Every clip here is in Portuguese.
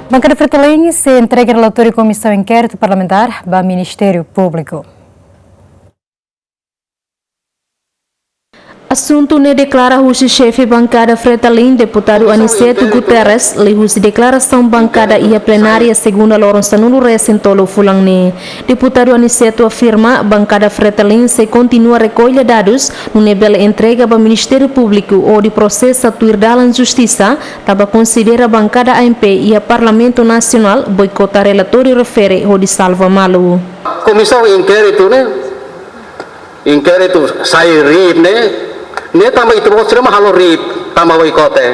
Bancada Fretilin se entrega relatório Comissão Inquérito Parlamentar ao Ministério Público. Assunto ne declara o chefe bancada Fretilin, deputado Aniceto Guterres, lhe declaração bancada e a plenária segunda Lourenço no recentolo fulangni. Deputado Aniceto afirma bancada Fretilin se continua a recolher dados no nível entrega ao Ministério Público ou de processo a tuirdalan justiça, taba considera bancada AMP e a Parlamento Nacional boicotar relatório refere ou de salva malu. Comissão inquérito sai rir ne tambah itu bos cerita mahal rir tambah boikote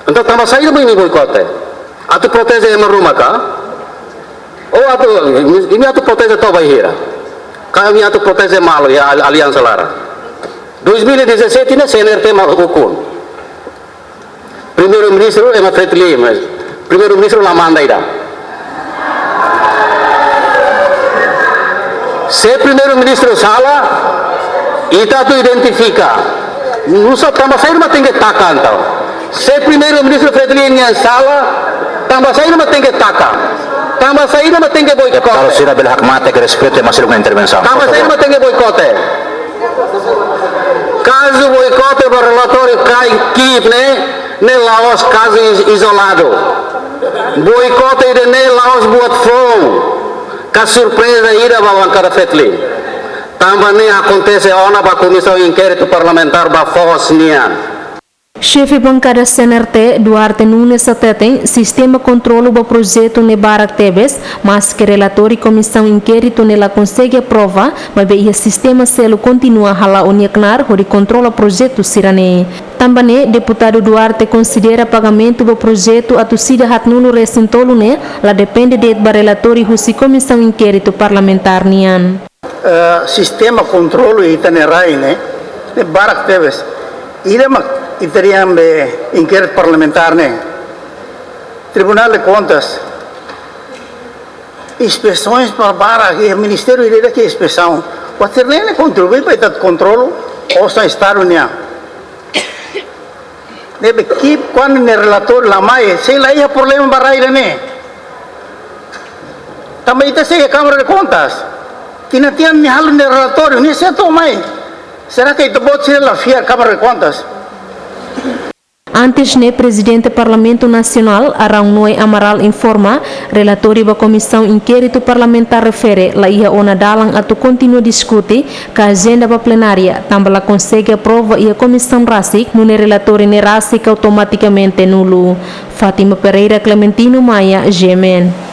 untuk tambah saya ini boikote atau protes yang merumah kah atau ini atau protes atau bahira kami atau protes malu ya Aliança Lara 2017 ini CNRT mau hukum Primeiro-Ministro Emma Fretilin Primeiro-Ministro Lamanda ida se Primeiro-Ministro salah ita tu identifica nusa tambah saya mah tinggi takan tau se Primeiro-Ministro Fretilin yang salah tambah saya mah tinggi takan tambah saya mah tinggi boikote kalau sudah berhak mati ke respeto masih dengan intervenção tambah saya mah tinggi boikote caso boikote relatório cai kip ne Laos caso isolado boikote de ne Laos buat fome que surpresa ida para bancada Fretilin tambah ni acontece ona ba Comissão Inquérito Parlamentar ba Fosnian. Chefe bancada CNRT Duarte Nunes Sateten sistema controle do projeto ne Barak Tebes, mas que relatório Comissão Inquérito nela consegue aprova, mas o sistema selo continua hala uniacnar o de controla projeto sirane. Também deputado Duarte considera pagamento do projeto a tucida hatnuno recentolo ne, la depende de relatório husi Comissão Inquérito Parlamentar nian. Sistema controle itanerai ne Barak Tebes irema itariam inquérito parlamentar ne Tribunal de Contas inspeções para Barak e Ministério irá que inspeção o terreno contribui para o controle ou só estar unia deve keep quando ne relator la mai sei lá ia problema barai ne também está sei a Câmara de Contas tinatian ni hal ni relatório ni certo mai será que itu bot ser la fiar Câmara de Contas. Antes, ne presidente Parlamento Nacional Arão Noé Amaral informa relatório da Comissão Inquérito Parlamentar refere la ia ona dalang atau continua discuti ka agenda ba plenária tambah la consegue aprova ia Comissão Rasik no relatório ne Rasik automaticamente nulo. Fátima Pereira Clementino Maia, Gemen.